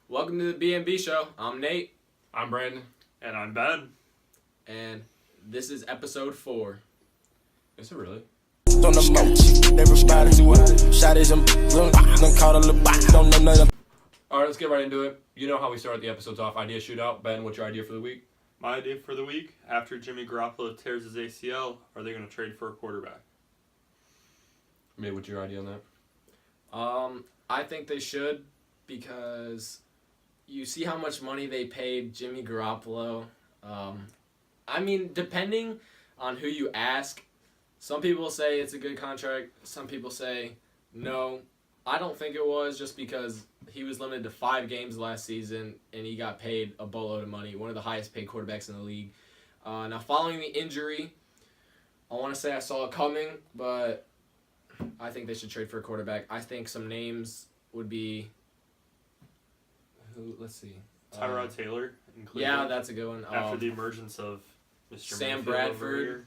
Welcome to the BNB Show. I'm Nate. I'm Brandon. And I'm Ben. And this is episode 4. Is it really? On the moat, everybody do it. Shot is caught a little don't know nothing. All right, let's get right into it. You know how we start the episodes off. Idea shootout. Ben, what's your idea for the week? My idea for the week, after Jimmy Garoppolo tears his ACL, are they going to trade for a quarterback? Maybe what's your idea on that? I think they should, because you see how much money they paid Jimmy Garoppolo. I mean, depending on who you ask, some people say it's a good contract. Some people say no. I don't think it was, just because he was limited to 5 games last season and he got paid a boatload of money, one of the highest paid quarterbacks in the league. Now, following the injury, I want to say I saw it coming, but I think they should trade for a quarterback. I think some names would be, let's see. Tyrod Taylor in Cleveland. Yeah, that's a good one. After the emergence of Mr. Sam Mayfield over Bradford. here.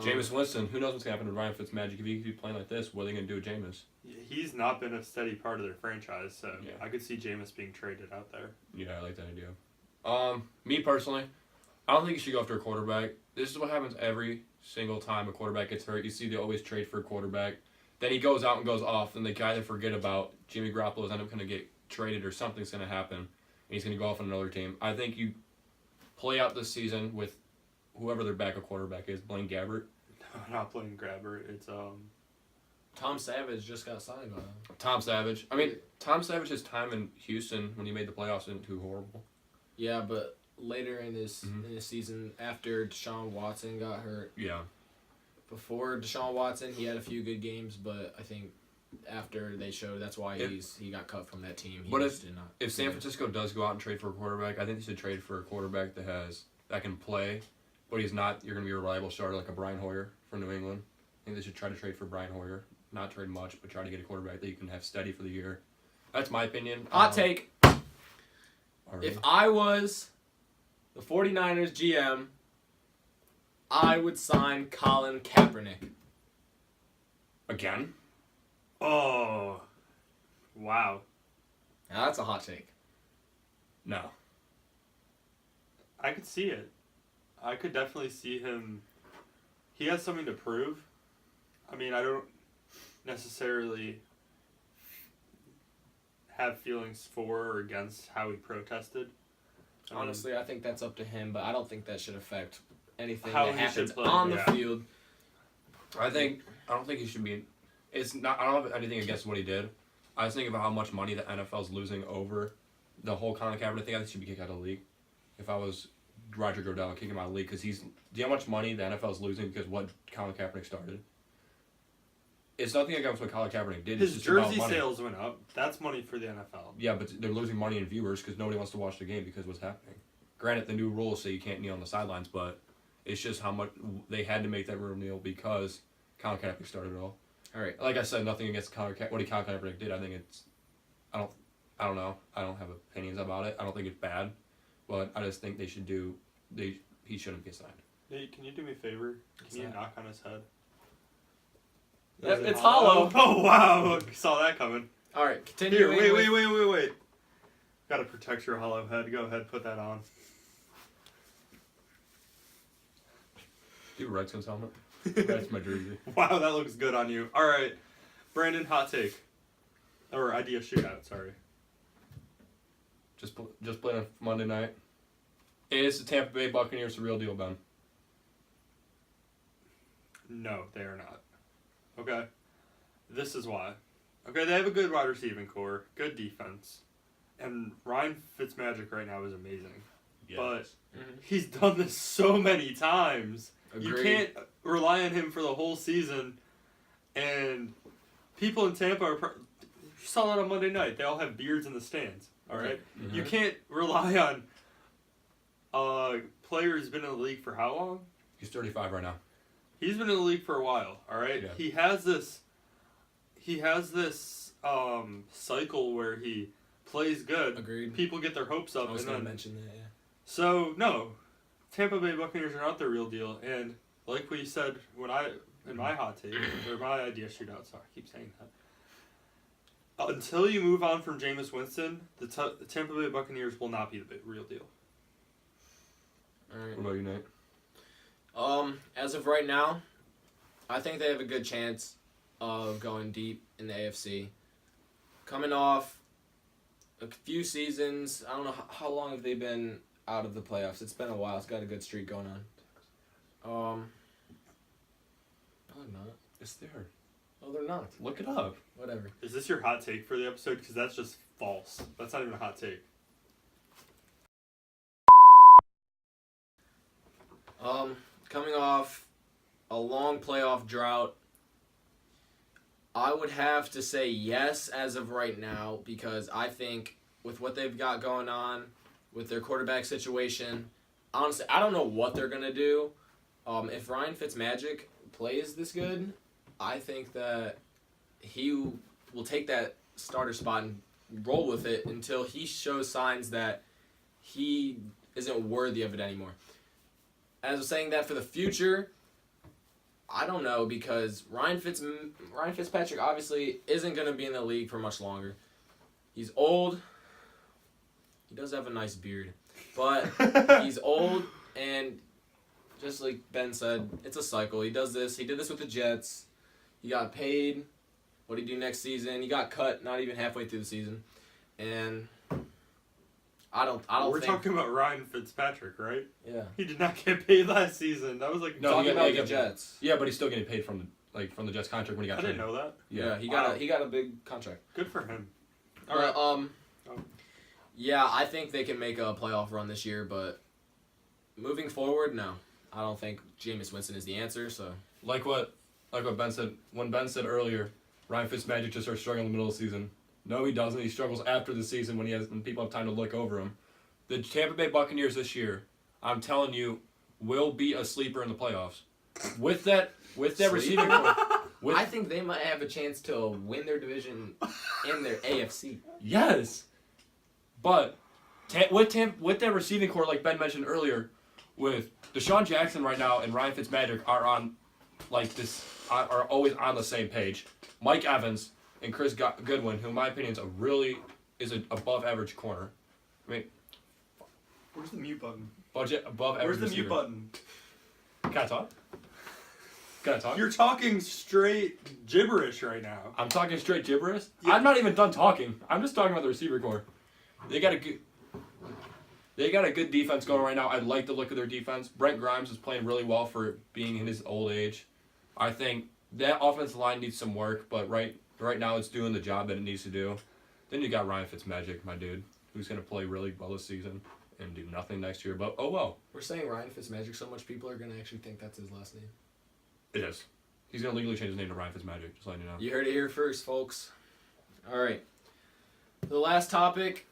Jameis Winston. Who knows what's going to happen with Ryan Fitzmagic? If he keeps playing like this, what are they going to do with Jameis? He's not been a steady part of their franchise, so Yeah. I could see Jameis being traded out there. Yeah, I like that idea. Me personally, I don't think you should go after a quarterback. This is what happens every single time a quarterback gets hurt. You see they always trade for a quarterback. Then he goes out and goes off, and the guy they forget about, Jimmy Garoppolo, is end up going to get traded or something's going to happen, and he's going to go off on another team. I think you play out this season with whoever their backup quarterback is, Blaine Gabbert. No, not playing grabber. It's Tom Savage just got signed by him. Tom Savage. I mean, Tom Savage's time in Houston when he made the playoffs isn't too horrible. Yeah, but later in his season, after Deshaun Watson got hurt, Yeah. before Deshaun Watson, he had a few good games, but I think after they showed, that's why he got cut from that team. He But just did not. If San Francisco does go out and trade for a quarterback, I think they should trade for a quarterback that can play, but he's not. You're going to be a reliable starter like a Brian Hoyer for New England. I think they should try to trade for Brian Hoyer. Not trade much, but try to get a quarterback that you can have steady for the year. That's my opinion. Hot take. Already. If I was the 49ers GM, I would sign Colin Kaepernick. Again? wow. Now that's a hot take. No. I could see it. I could definitely see him. He has something to prove. I mean, I don't necessarily have feelings for or against how he protested. Honestly, I think that's up to him, but I don't think that should affect anything How that he happens should play, on the yeah. field. I don't think he should be. It's not. I don't have anything against what he did. I was thinking about how much money the NFL's losing over the whole Colin Kaepernick thing. I think he should be kicked out of the league. If I was Roger Goodell, I'd kick him out of the league because do you know how much money the NFL's losing because what Colin Kaepernick started? It's nothing against what Colin Kaepernick did. His it's just about jersey money. sales went up. That's money for the NFL. Yeah, but they're losing money in viewers because nobody wants to watch the game because of what's happening. Granted, the new rules say you can't kneel on the sidelines, but it's just how much they had to make that rule kneel because Colin Kaepernick started it all. All right. Like I said, nothing against what Colin Kaepernick did. I think it's, I don't know. I don't have opinions about it. I don't think it's bad, but I just think he shouldn't be signed. Nate, can you do me a favor? Can you knock on his head? Yep, Is it it's hollow. Oh, wow. Saw that coming. All right, continue. Here, wait. Gotta protect your hollow head. Go ahead, put that on. Do you have a Redskins helmet? That's my jersey. Wow, that looks good on you. All right. Brandon, hot take. Or idea shootout, sorry. Just playing on Monday night. Is the Tampa Bay Buccaneers the real deal, Ben? No, they are not. Okay? This is why. Okay, they have a good wide receiving core, good defense, and Ryan Fitzmagic right now is amazing. Yes. But he's done this so many times. You Agreed. can't rely on him for the whole season. And people in Tampa you saw that on Monday night. They all have beards in the stands. All right? Mm-hmm. You can't rely on a player who's been in the league for how long? He's 35 right now. He's been in the league for a while, all right? Yeah. He has this cycle where he plays good. Agreed. People get their hopes up. I was and going to then, mention that, yeah. So, no. Tampa Bay Buccaneers are not the real deal. And like we said in my hot take, or my idea shootout, sorry, I keep saying that. Until you move on from Jameis Winston, the Tampa Bay Buccaneers will not be the real deal. All right. What about you, Nate? As of right now, I think they have a good chance of going deep in the AFC. Coming off a few seasons, I don't know how long have they been out of the playoffs. It's been a while. It's got a good streak going on. Probably not. It's there. Oh, they're not. Look it up. Whatever. Is this your hot take for the episode? Because that's just false. That's not even a hot take. Coming off a long playoff drought, I would have to say yes as of right now because I think with what they've got going on with their quarterback situation, honestly, I don't know what they're going to do. If Ryan Fitzmagic plays this good, I think that he will take that starter spot and roll with it until he shows signs that he isn't worthy of it anymore. As I'm saying that for the future, I don't know because Ryan Fitzpatrick obviously isn't going to be in the league for much longer. He's old. He does have a nice beard. But he's old and just like Ben said, it's a cycle. He does this. He did this with the Jets. He got paid. What did he do next season? He got cut not even halfway through the season. And I don't We're think... talking about Ryan Fitzpatrick, right? Yeah. He did not get paid last season. That was like No, Talking he about got the Jets. Yeah, but he's still getting paid from the Jets contract when he got I traded. didn't know that. Yeah, he Wow. got a big contract. Good for him. All All right. Yeah, I think they can make a playoff run this year, but moving forward, no. I don't think Jameis Winston is the answer, so... Like what Ben said, when Ben said earlier, Ryan Fitzmagic just starts struggling in the middle of the season. No, he doesn't. He struggles after the season when people have time to look over him. The Tampa Bay Buccaneers this year, I'm telling you, will be a sleeper in the playoffs. With that receiving core. I think they might have a chance to win their division in their AFC. Yes. But with that receiving core, like Ben mentioned earlier, with Deshaun Jackson right now and Ryan Fitzmagic are always on the same page. Mike Evans and Chris Goodwin, who in my opinion is an above average corner. I mean, Where's the mute button? above average. Where's the receiver. mute button? Can I talk? You're talking straight gibberish right now. I'm talking straight gibberish. Yeah. I'm not even done talking. I'm just talking about the receiver core. They got a good defense going right now. I like the look of their defense. Brent Grimes is playing really well for being in his old age. I think that offensive line needs some work, but right now it's doing the job that it needs to do. Then you got Ryan Fitzmagic, my dude, who's going to play really well this season and do nothing next year. But oh well. We're saying Ryan Fitzmagic so much people are going to actually think that's his last name. It is. He's going to legally change his name to Ryan Fitzmagic, just letting you know. You heard it here first, folks. All right. The last topic.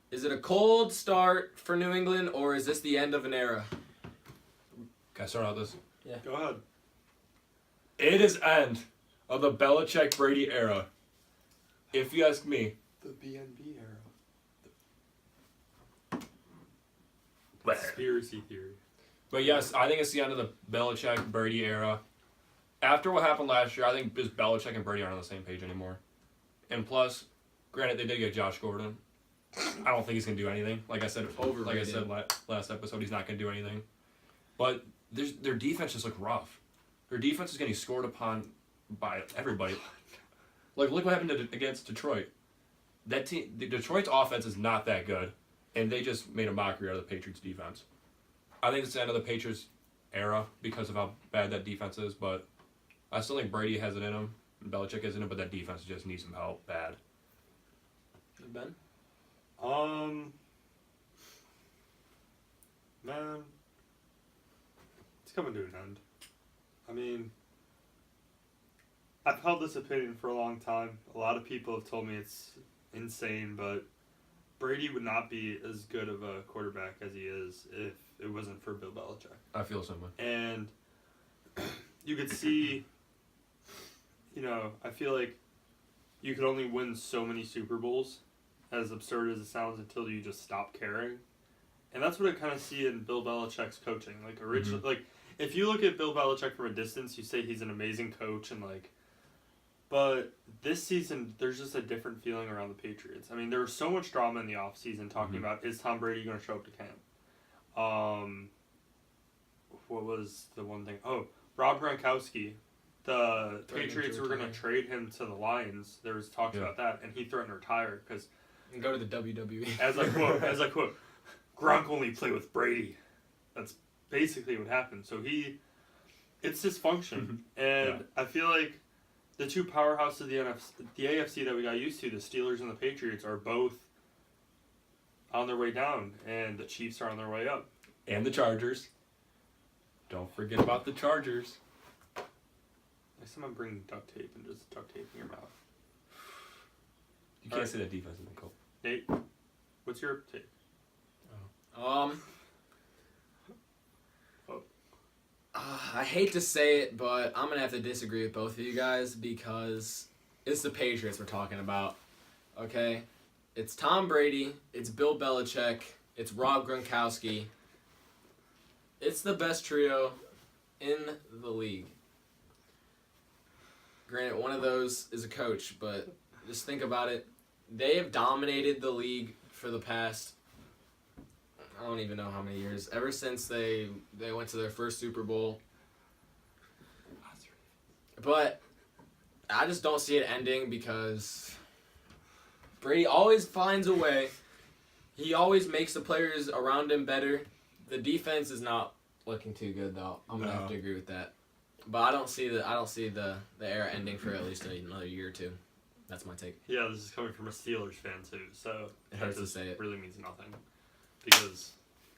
Is it a cold start for New England, or is this the end of an era? Can I start out this? Go ahead. It is end of the Belichick-Brady era. If you ask me. The BNB era. Conspiracy theory. But yes, I think it's the end of the Belichick-Brady era. After what happened last year, I think just Belichick and Brady aren't on the same page anymore. And plus, granted, they did get Josh Gordon. I don't think he's going to do anything. Like I said last episode, he's not going to do anything. But their defense just looked rough. Their defense is getting scored upon by everybody. Like, look what happened against Detroit. That team, Detroit's offense is not that good, and they just made a mockery out of the Patriots' defense. I think it's the end of the Patriots' era because of how bad that defense is, but I still think Brady has it in him, and Belichick has it in him, but that defense just needs some help bad. Ben? Man, it's coming to an end. I mean, I've held this opinion for a long time. A lot of people have told me it's insane, but Brady would not be as good of a quarterback as he is if it wasn't for Bill Belichick. I feel the same way. And you could see, I feel like you could only win so many Super Bowls, as absurd as it sounds, until you just stop caring. And that's what I kind of see in Bill Belichick's coaching. Like, originally, if you look at Bill Belichick from a distance, you say he's an amazing coach, but But this season, there's just a different feeling around the Patriots. I mean, there was so much drama in the offseason talking about, is Tom Brady going to show up to camp? What was the one thing? Oh, Rob Gronkowski. The Patriots were going to trade him to the Lions. There was talks about that, and he threatened to retire because... And go to the WWE. As I quote, Gronk only played with Brady. That's basically what happened. So it's dysfunction. And I feel like the two powerhouses of the AFC that we got used to, the Steelers and the Patriots, are both on their way down, and the Chiefs are on their way up. And the Chargers. Don't forget about the Chargers. Next time I'm bringing duct tape and just duct tape in your mouth. You can't say that defense isn't cool. Nate, what's your take? I hate to say it, but I'm going to have to disagree with both of you guys because it's the Patriots we're talking about, okay? It's Tom Brady, it's Bill Belichick, it's Rob Gronkowski. It's the best trio in the league. Granted, one of those is a coach, but just think about it. They have dominated the league for the past, I don't even know how many years. Ever since they went to their first Super Bowl. But I just don't see it ending because Brady always finds a way. He always makes the players around him better. The defense is not looking too good though. I'm gonna have to agree with that. But I don't see the era ending for at least another year or two. That's my take. Yeah, this is coming from a Steelers fan too, so It hurts to say it. Really means nothing because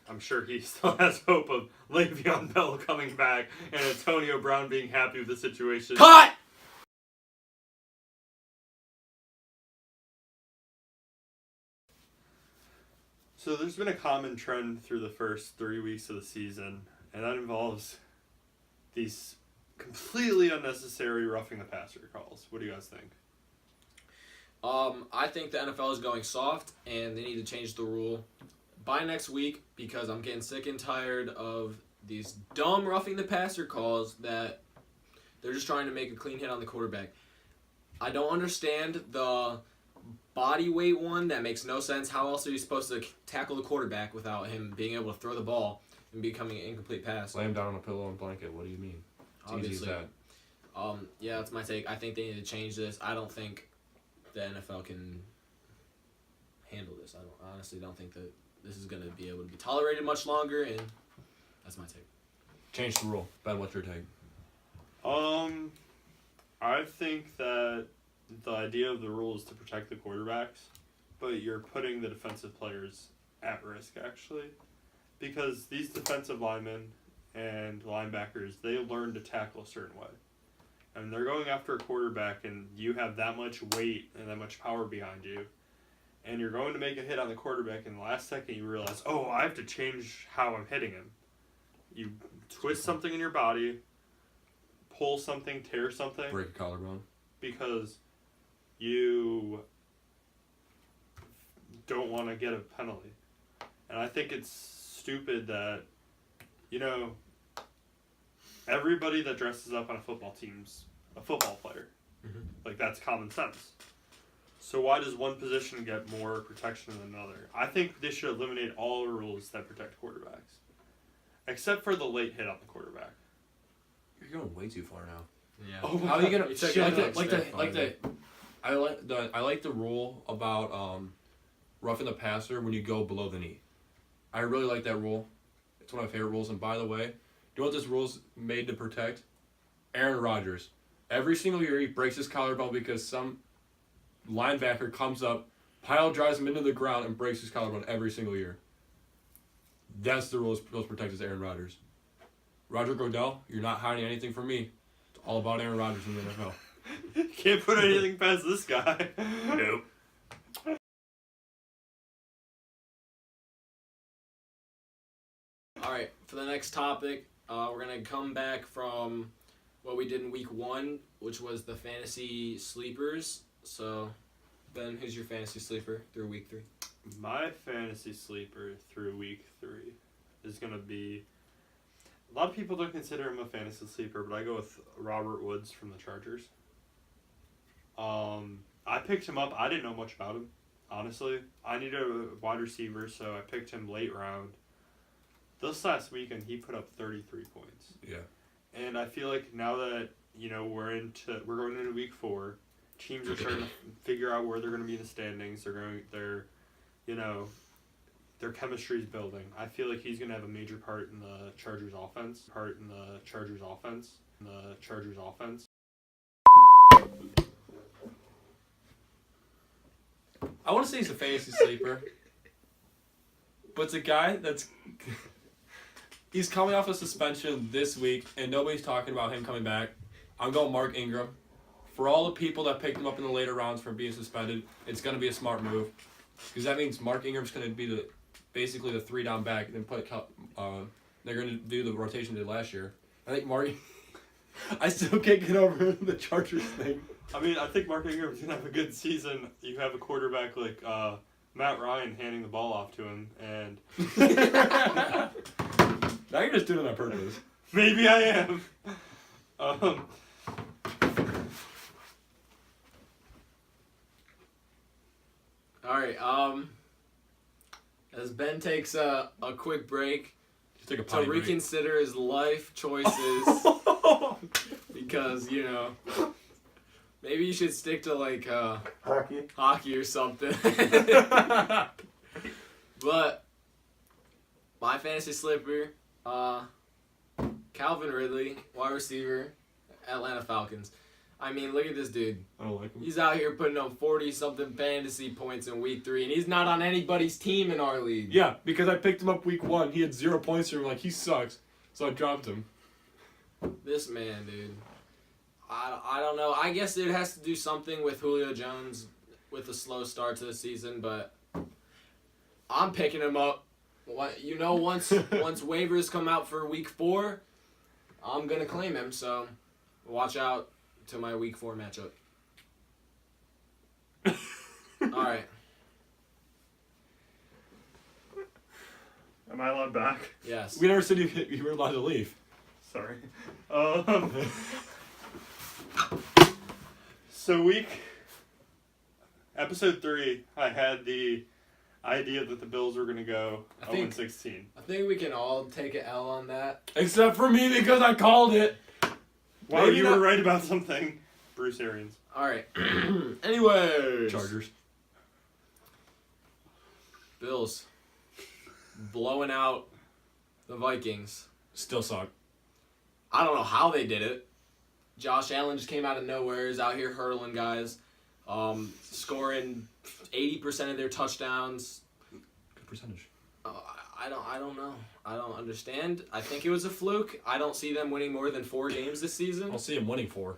I'm sure he still has hope of Le'Veon Bell coming back and Antonio Brown being happy with the situation. Cut! So there's been a common trend through the first 3 weeks of the season, and that involves these completely unnecessary roughing the passer calls. What do you guys think? I think the NFL is going soft, and they need to change the rule by next week because I'm getting sick and tired of these dumb roughing the passer calls that they're just trying to make a clean hit on the quarterback. I don't understand the body weight one. That makes no sense. How else are you supposed to tackle the quarterback without him being able to throw the ball and becoming an incomplete pass? Lay him down on a pillow and blanket. What do you mean? It's Obviously. easy as that. Yeah, that's my take. I think they need to change this. I don't think the NFL can handle this. I honestly don't think that this is going to be able to be tolerated much longer, and that's my take. Change the rule. Ben, what's your take? I think that the idea of the rule is to protect the quarterbacks, but you're putting the defensive players at risk, actually, because these defensive linemen and linebackers, they learn to tackle a certain way. And they're going after a quarterback, and you have that much weight and that much power behind you, and you're going to make a hit on the quarterback, and the last second you realize, oh, I have to change how I'm hitting him. You twist something in your body, pull something, tear something. Break a collarbone. Because you don't want to get a penalty. And I think it's stupid that, everybody that dresses up on a football team's a football player. Mm-hmm. Like, that's common sense. So why does one position get more protection than another? I think they should eliminate all rules that protect quarterbacks. Except for the late hit on the quarterback. You're going way too far now. Yeah. Oh, How are you gonna You took it I like the rule about roughing the passer when you go below the knee. I really like that rule. It's one of my favorite rules. And by the way, you know what this rule's made to protect? Aaron Rodgers. Every single year he breaks his collarbone because some linebacker comes up, pile drives him into the ground, and breaks his collarbone every single year. That's the rule supposed to protect is Aaron Rodgers. Roger Goodell, you're not hiding anything from me. It's all about Aaron Rodgers in the NFL. Can't put anything past this guy. Nope. All right, for the next topic, we're going to come back from what we did in week 1, which was the fantasy sleepers. So, Ben, who's your fantasy sleeper through week 3? My fantasy sleeper through week 3 is going to be... A lot of people don't consider him a fantasy sleeper, but I go with Robert Woods from the Chargers. I picked him up. I didn't know much about him, honestly. I needed a wide receiver, so I picked him late round. This last weekend, he put up 33 points. Yeah. And I feel like now that, we're going into week 4, teams are starting to figure out where they're going to be in the standings. Their chemistry is building. I feel like he's going to have a major part in the Chargers offense. I want to say he's a fantasy sleeper, but it's a guy that's he's coming off a suspension this week, and nobody's talking about him coming back. I'm going Mark Ingram. For all the people that picked him up in the later rounds from being suspended, it's going to be a smart move because that means Mark Ingram's going to be basically the 3-down back, and then they're going to do the rotation they did last year. I think Mark. I still can't get over the Chargers thing. I mean, I think Mark Ingram's going to have a good season. You have a quarterback like Matt Ryan handing the ball off to him, and Now you're just doing it on purpose. maybe I am. All right. As Ben takes a quick break Just take a to potty break. reconsider his life choices, because maybe you should stick to like hockey or something. But my fantasy slipper, Calvin Ridley, wide receiver, Atlanta Falcons. I mean, look at this dude. I don't like him. He's out here putting up 40-something fantasy points in week 3, and he's not on anybody's team in our league. Yeah, because I picked him up week 1. He had 0 points for him. Like, he sucks. So I dropped him. This man, dude. I don't know. I guess it has to do something with Julio Jones with a slow start to the season, but I'm picking him up. Once waivers come out for week 4, I'm going to claim him, so watch out to my week 4 matchup. All right. Am I allowed back? Yes. We never said you were allowed to leave. Sorry. So episode 3, I had the idea that the Bills were going to go 0-16. I think we can all take an L on that. Except for me because I called it. Wow, Maybe you not- were right about something. Bruce Arians. All right. Anyways. Chargers. Bills blowing out the Vikings. Still suck. I don't know how they did it. Josh Allen just came out of nowhere. He's out here hurdling guys, scoring 80% of their touchdowns. Good percentage. I don't know. I don't understand. I think it was a fluke. I don't see them winning more than 4 games this season. I'll see him winning 4.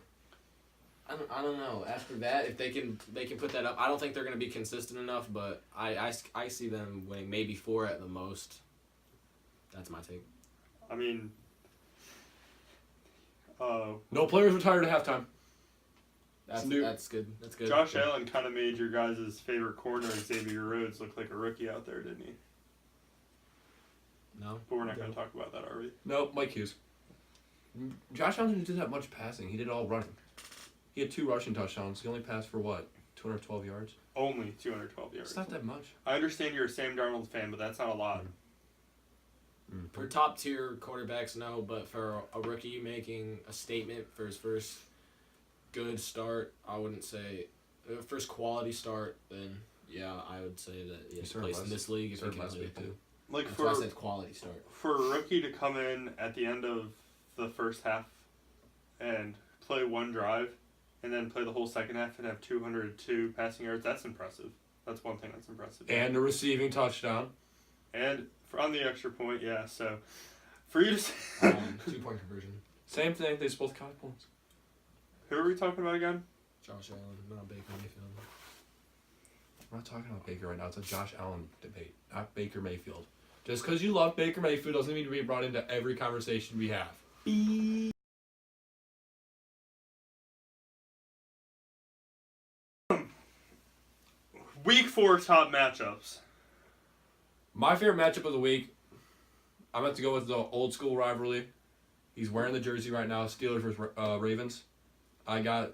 I don't know. After that, if they can put that up. I don't think they're going to be consistent enough, but I see them winning maybe 4 at the most. That's my take. I mean, No players retired at halftime. That's good. That's good. Josh Allen kind of made your guys' favorite corner, Xavier Rhodes, look like a rookie out there, didn't he? No. But we're not going to talk about that, are we? No, Mike Hughes. Josh Allen didn't do that much passing. He did all running. He had 2 rushing touchdowns. He only passed for what? 212 yards? Only 212 yards. It's not that much. I understand you're a Sam Darnold fan, but that's not a lot. For top tier quarterbacks, no, but for a rookie making a statement for his first good start, I wouldn't say first quality start. Then yeah, I would say that he has a place in this league if he can play it too. Like That's why I said quality start. for a rookie to come in at the end of the first half and play 1 drive and then play the whole second half and have 202 passing yards, that's impressive. That's one thing that's impressive. And a receiving touchdown. And on the extra point, yeah. So for you to say, 2-point conversion. Same thing. They both caught points. who are we talking about again? Josh Allen, not Baker Mayfield. We're not talking about Baker right now. It's a Josh Allen debate, not Baker Mayfield. Just because you love Baker Mayfield doesn't mean to be brought into every conversation we have. Week 4 top matchups. My favorite matchup of the week, I'm about to go with the old school rivalry. He's wearing the jersey right now, Steelers versus Ravens. I got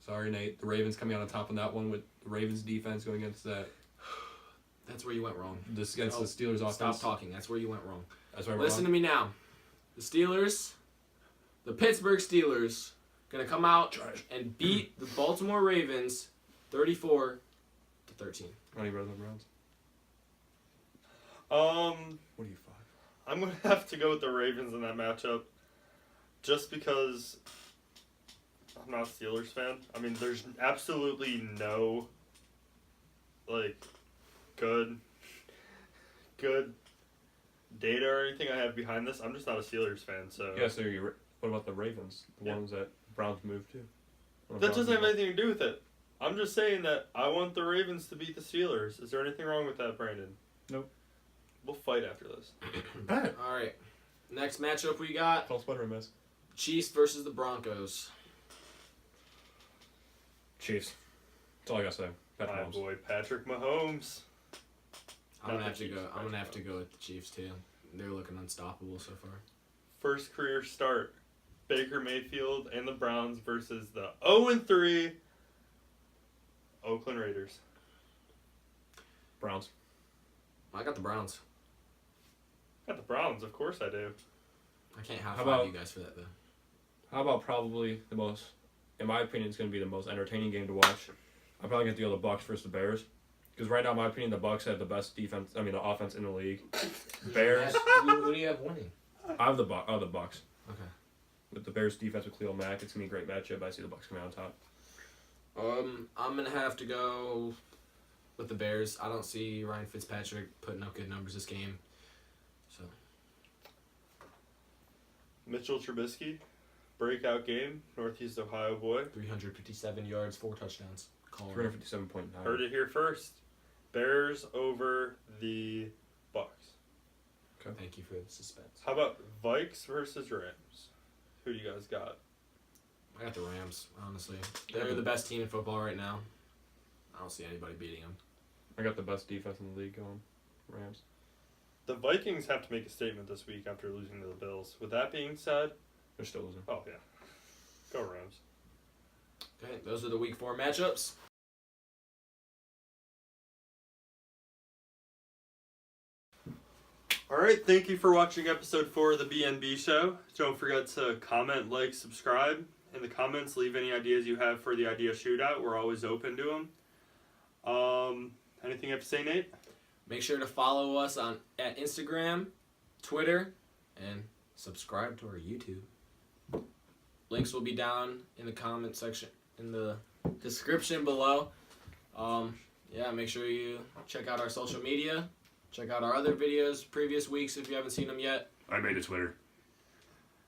Sorry, Nate. The Ravens coming out on top on that one with the Ravens defense going against that. That's where you went wrong. This against the Steelers offense. Stop talking. That's where you went wrong. That's where I went Listen wrong. to me now. The Pittsburgh Steelers, gonna come out and beat the Baltimore Ravens 34-13. How do you rather the Browns? What are you, 5? I'm gonna have to go with the Ravens in that matchup, just because I'm not a Steelers fan. I mean, there's absolutely no good data or anything I have behind this. I'm just not a Steelers fan, so Yeah, so what about the Ravens? The ones that Browns moved to? that doesn't have anything to do with it. I'm just saying that I want the Ravens to beat the Steelers. Is there anything wrong with that, Brandon? Nope. We'll fight after this. All right. Next matchup we got Call sweater miss. Chiefs versus the Broncos. Chiefs. That's all I gotta say. Patrick My Mahomes. boy Patrick Mahomes. I'm gonna have Chiefs, to go with the Chiefs too. They're looking unstoppable so far. First career start. Baker Mayfield and the Browns versus the 0-3 Oakland Raiders. Browns. I got the Browns. Got the Browns, of course I do. I can't high How five about- you guys for that though. How about probably the most, in my opinion, it's going to be the most entertaining game to watch. I'm probably going to go the Bucks versus the Bears. Because right now, in my opinion, the Bucks have the best defense, the offense in the league. Bears. Who do you have winning? I have the Bucks. Okay. With the Bears defense with Khalil Mack, it's going to be a great matchup. I see the Bucks coming out on top. I'm gonna have to go with the Bears. I don't see Ryan Fitzpatrick putting up good numbers this game. So Mitchell Trubisky, breakout game, Northeast Ohio boy. 357 yards, 4 touchdowns. Call it. 357.9. Heard it here first. Bears over the Bucks. Thank you for the suspense. How about Vikes versus Rams? Who do you guys got? I got the Rams, honestly. They're the best team in football right now. I don't see anybody beating them. I got the best defense in the league going. Rams. The Vikings have to make a statement this week after losing to the Bills. With that being said, They're still losing. oh yeah, go Rams. Okay, those are the Week 4 matchups. Alright, thank you for watching episode 4 of the BNB Show. Don't forget to comment, like, subscribe. In the comments, leave any ideas you have for the idea shootout. We're always open to them. Anything you have to say, Nate? Make sure to follow us at Instagram, Twitter, and subscribe to our YouTube. Links will be down in the comment section, in the description below. Yeah, make sure you check out our social media. Check out our other videos previous weeks if you haven't seen them yet. I made a Twitter.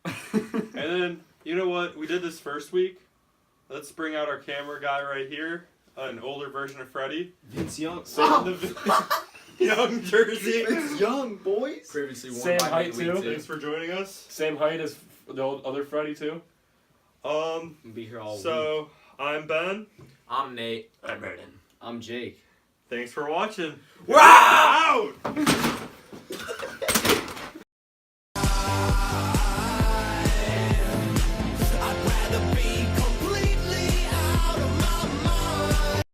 And then, you know what? We did this first week. Let's bring out our camera guy right here. An older version of Freddy. Vince Young. Young jersey. It's Young, boys. Previously worn Same by height, Midweek too. Thanks for joining us. Same height as the other Freddy, too. We'll be here all week. So, I'm Ben. I'm Nate. I'm Brandon. I'm Jake. Thanks for watching. Wow! Out!